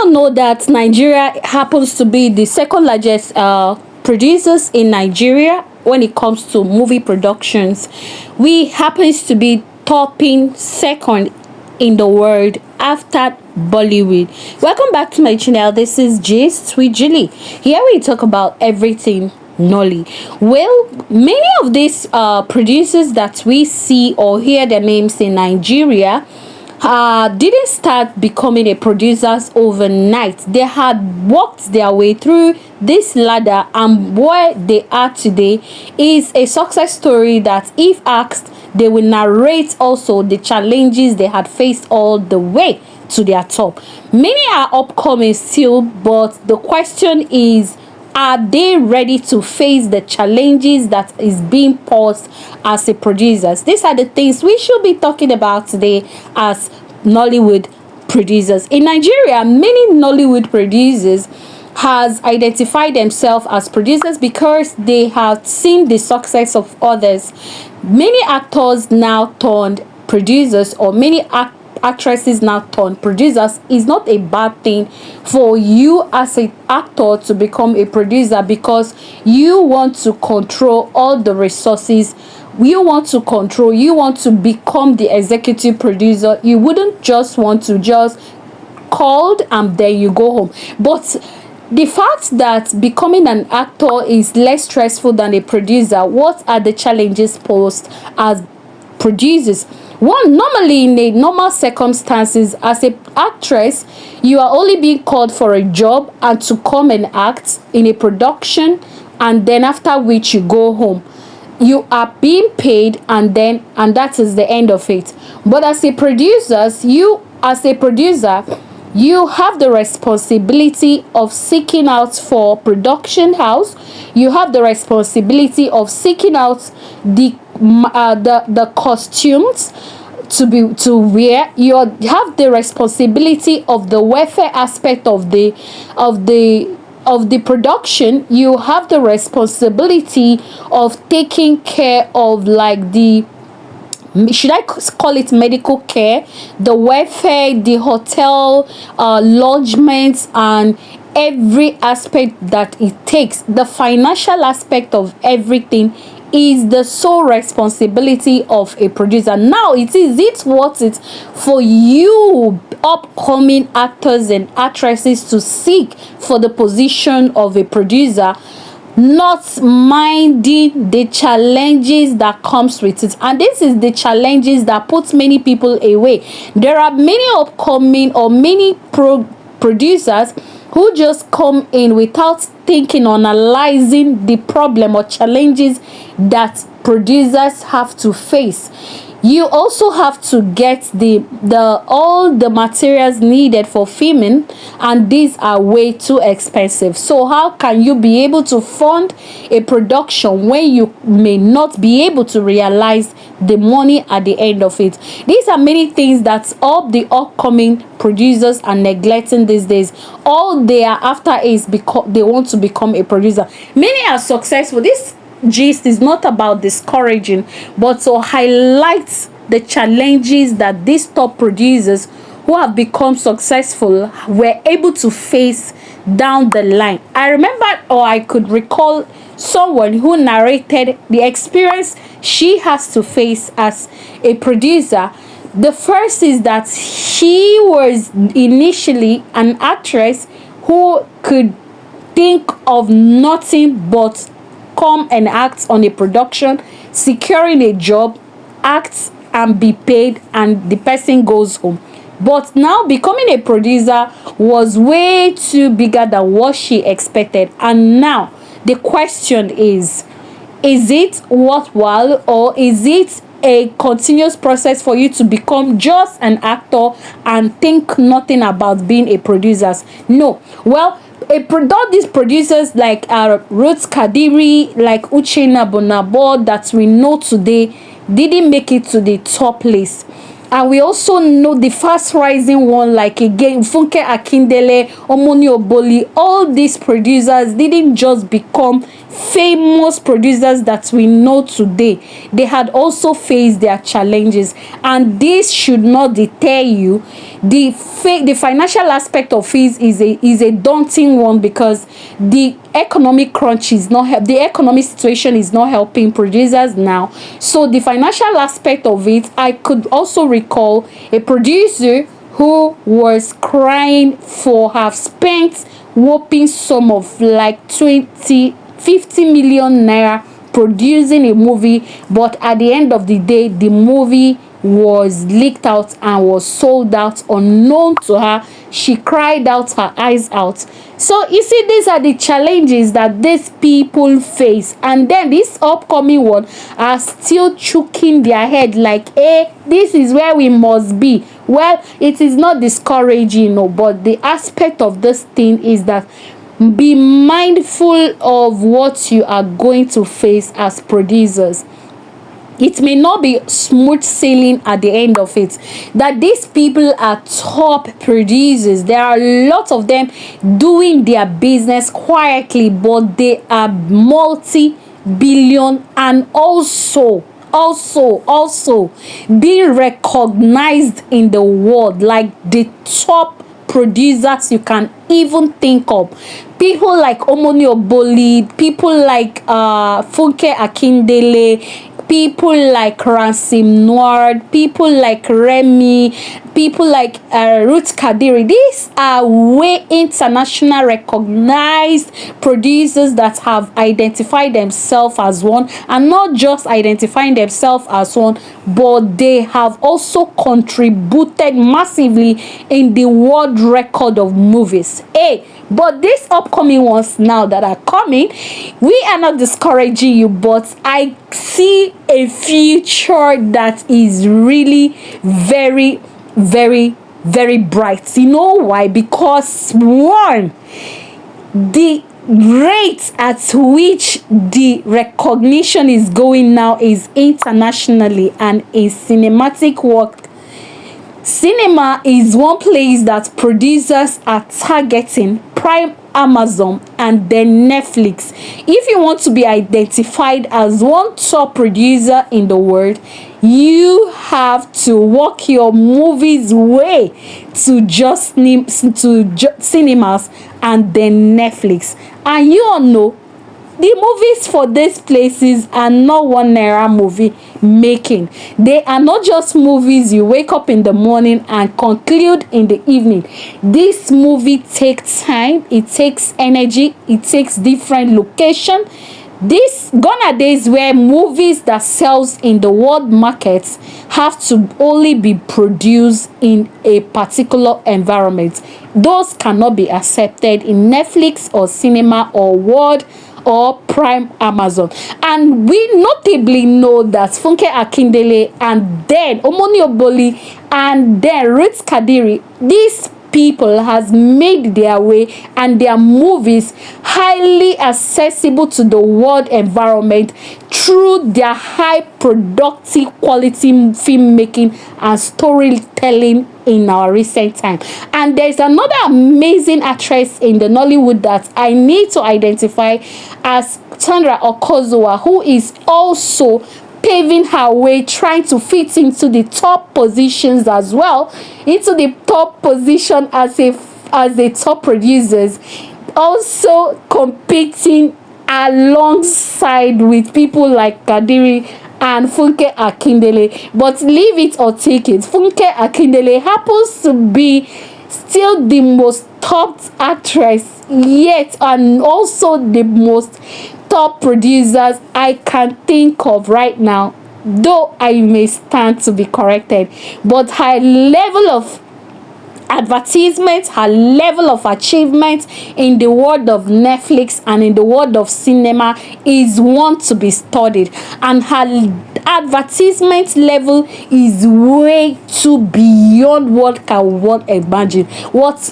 all know that Nigeria happens to be the second largest producers in Nigeria when it comes to movie productions. We happens to be topping second in the world after Bollywood. Welcome back to my channel. This is Gist with Julie. Here we talk about everything Nolly. Well, many of these producers that we see or hear their names in Nigeria didn't start becoming a producers overnight. They had walked their way through this ladder, and where they are today is a success story that, if asked, they will narrate also the challenges they had faced all the way to their top. Many are upcoming still, but the question is, are they ready to face the challenges that is being posed as a producers? These are the things we should be talking about today as Nollywood producers. In Nigeria, many Nollywood producers has identified themselves as producers because they have seen the success of others. Many actors now turned producers, or many actresses now turn producers. Is not a bad thing for you as an actor to become a producer, because you want to control all the resources. You want to control, you want to become the executive producer. You wouldn't just want to just called and then you go home. But the fact that becoming an actor is less stressful than a producer, what are the challenges posed as producers? One, normally in a normal circumstances, as an actress, you are only being called for a job and to come and act in a production, and then after which you go home. You are being paid, and that is the end of it. But as a producer, you have the responsibility of seeking out for production house. You have the responsibility of seeking out the costumes to wear. You have the responsibility of the welfare aspect of the production. You have the responsibility of taking care of, like, the, should I call it medical care, the welfare, the hotel, lodgements, and every aspect that it takes. The financial aspect of everything is the sole responsibility of a producer. Now, it worth it for you upcoming actors and actresses to seek for the position of a producer, not minding the challenges that comes with it? And this is the challenges that puts many people away. There are many upcoming or many producers who just come in without thinking or analyzing the problem or challenges that producers have to face. You also have to get all the materials needed for filming, and these are way too expensive. So how can you be able to fund a production when you may not be able to realize the money at the end of it? These are many things that all the upcoming producers are neglecting these days. All they are after is because they want to become a producer. Many are successful. This gist is not about discouraging, but to highlight the challenges that these top producers who have become successful were able to face down the line. I remember, or I could recall, someone who narrated the experience she has to face as a producer. The first is that she was initially an actress who could think of nothing but come and act on a production, securing a job, act and be paid, and the person goes home. But now becoming a producer was way too bigger than what she expected. And now the question is it worthwhile, or is it a continuous process for you to become just an actor and think nothing about being a producer? No. Well, all these producers like Ruth Kadiri, like Uchenna Bonabo that we know today, didn't make it to the top list. And we also know the fast rising one, like again Funke Akindele, Omoni Oboli. All these producers didn't just become famous producers that we know today, they had also faced their challenges, and this should not deter you. The financial aspect of it is a daunting one, because the economic crunch is not the economic situation is not helping producers now. So the financial aspect of it, I could also recall a producer who was crying for have spent whopping sum of like 50 million naira producing a movie, but at the end of the day, the movie was leaked out and was sold out unknown to her. She cried out her eyes out. So you see, these are the challenges that these people face, and then this upcoming one are still choking their head like, hey, this is where we must be. Well, it is not discouraging, no, but the aspect of this thing is that be mindful of what you are going to face as producers. It may not be smooth sailing at the end of it. That these people are top producers. There are a lot of them doing their business quietly, but they are multi-billion, and also being recognized in the world like the top producers you can even think of. People like Omoni Oboli, people like Funke Akindele, people like Ransim Noir, people like Remy, people like Ruth Kadiri. These are way international recognized producers that have identified themselves as one, and not just identifying themselves as one, but they have also contributed massively in the world record of movies. Hey, but these upcoming ones now that are coming, we are not discouraging you, but I see a future that is really very, very, very bright. You know why? Because one, the rate at which the recognition is going now is internationally, and in cinematic work, cinema is one place that producers are targeting. Prime, Amazon, and then Netflix. If you want to be identified as one top producer in the world, you have to work your movies way to cinemas and then Netflix. And you all know the movies for these places are not one naira movie making. They are not just movies you wake up in the morning and conclude in the evening. This movie takes time, it takes energy, it takes different location. This gone are days where movies that sells in the world markets have to only be produced in a particular environment. Those cannot be accepted in Netflix or cinema or world or Prime Amazon. And we notably know that Funke Akindele and then Omoni Oboli and then Ruth Kadiri, these people has made their way and their movies highly accessible to the world environment through their high productive quality filmmaking and storytelling in our recent time. And there's another amazing actress in the Nollywood that I need to identify as Chandra Okozowa, who is also paving her way, trying to fit into the top positions as well, into the top position as a top producers, also competing alongside with people like Kadiri and Funke Akindele. But leave it or take it, Funke Akindele happens to be still the most top actress yet, and also the most top producers I can think of right now, though I may stand to be corrected. But her level of advertisement, her level of achievement in the world of Netflix and in the world of cinema is one to be studied, and her advertisement level is way too beyond what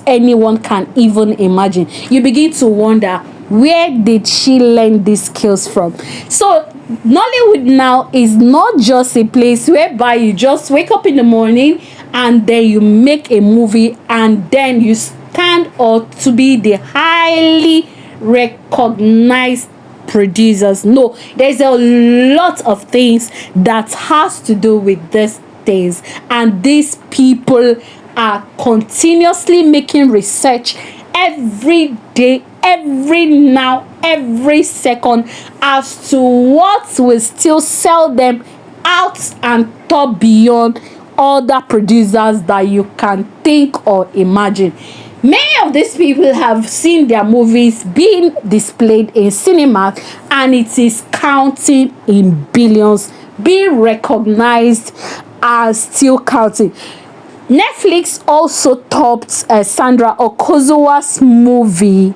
anyone can even imagine. You begin to wonder, where did she learn these skills from? So Nollywood now is not just a place whereby you just wake up in the morning and then you make a movie and then you stand or to be the highly recognized producers. No, there's a lot of things that has to do with these things, and these people are continuously making research every day, every second, as to what will still sell them out and top beyond other producers that you can think or imagine. Many of these people have seen their movies being displayed in cinemas, and it is counting in billions, being recognized and still counting. Netflix also topped Sandra Okozowa's movie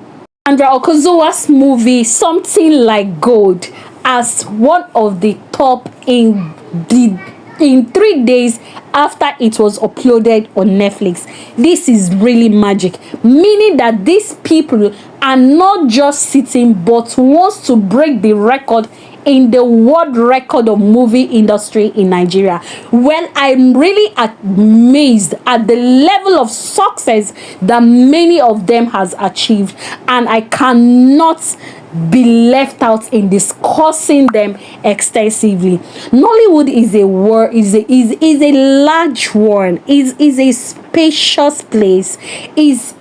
Something Like Gold as one of the top in 3 days after it was uploaded on Netflix. This is really magic, meaning that these people are not just sitting but wants to break the record in the world record of movie industry in Nigeria. Well, I'm really amazed at the level of success that many of them has achieved, and I cannot be left out in discussing them extensively. Nollywood is a large one, is a spacious place, is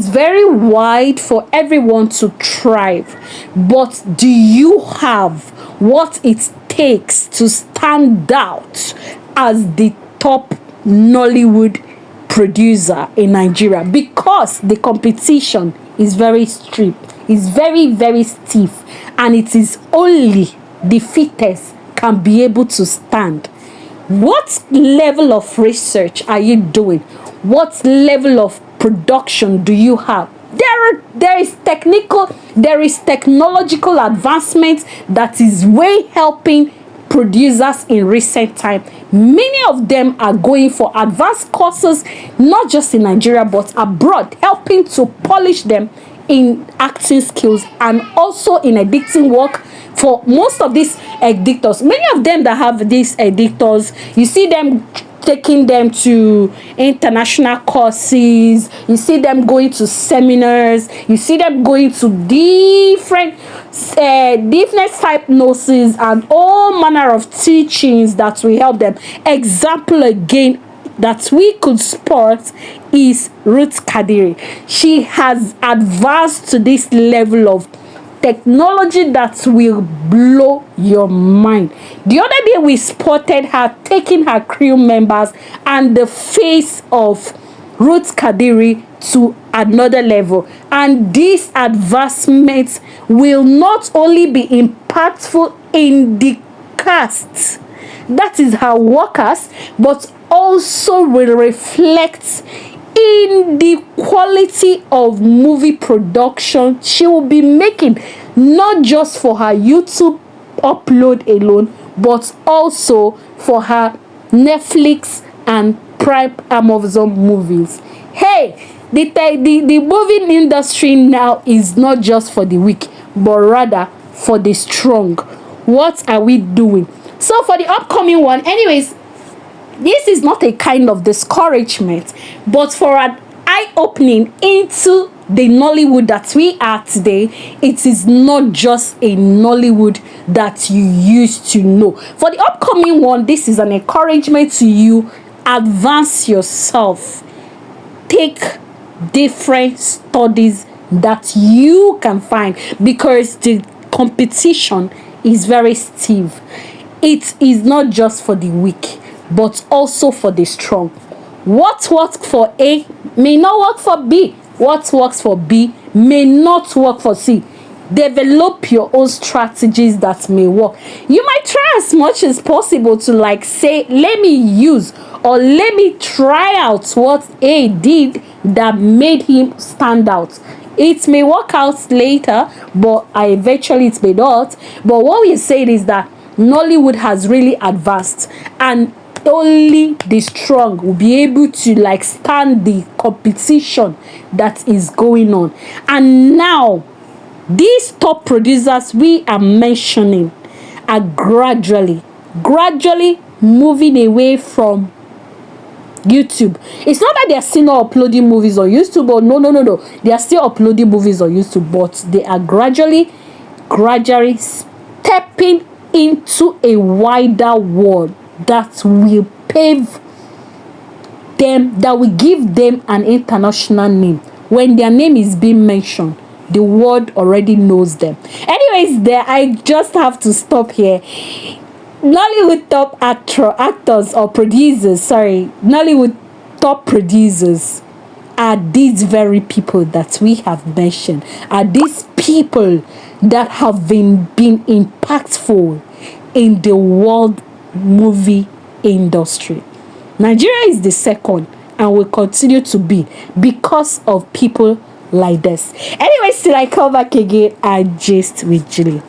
very wide for everyone to thrive. But do you have what it takes to stand out as the top Nollywood producer in Nigeria? Because the competition is very strict, is very stiff, and it is only the fittest can be able to stand. What level of research are you doing? What level of production do you have? There is technological advancement that is way helping producers in recent time. Many of them are going for advanced courses, not just in Nigeria but abroad, helping to polish them in acting skills and also in editing work. For most of these editors, many of them that have these editors, you see them taking them to international courses, you see them going to seminars, you see them going to different hypnosis and all manner of teachings that will help them. Example again that we could spot is Ruth Kadiri. She has advanced to this level of technology that will blow your mind. The other day we spotted her taking her crew members and the face of Ruth Kadiri to another level, and these advancements will not only be impactful in the cast, that is her workers, but also will reflect in the quality of movie production she will be making, not just for her YouTube upload alone, but also for her Netflix and Prime Amazon movies. Hey, the movie industry now is not just for the weak, but rather for the strong. What are we doing? So for the upcoming one, anyways, this is not a kind of discouragement, but for an eye-opening into the Nollywood that we are today. It is not just a Nollywood that you used to know. For the upcoming one, this is an encouragement to you. Advance yourself. Take different studies that you can find, because the competition is very stiff. It is not just for the weak, but also for the strong. What works for A may not work for B. What works for B may not work for C. Develop your own strategies that may work. You might try as much as possible to say, let me use or let me try out what A did that made him stand out. It may work out later, but eventually it may not. But what we said is that Nollywood has really advanced, and only the strong will be able to stand the competition that is going on. And now these top producers we are mentioning are gradually moving away from YouTube. It's not that they are still not uploading movies on YouTube, or no, they are still uploading movies on YouTube, but they are gradually gradually stepping into a wider world that will pave them, that will give them an international name. When their name is being mentioned, the world already knows them. Anyways, there, I just have to stop here. Nollywood top actors or producers, sorry, Nollywood top producers are these very people that we have mentioned, are these people that have been impactful in the world movie industry. Nigeria is the second and will continue to be because of people like this. Anyways, till I come back again, I gist with Julie.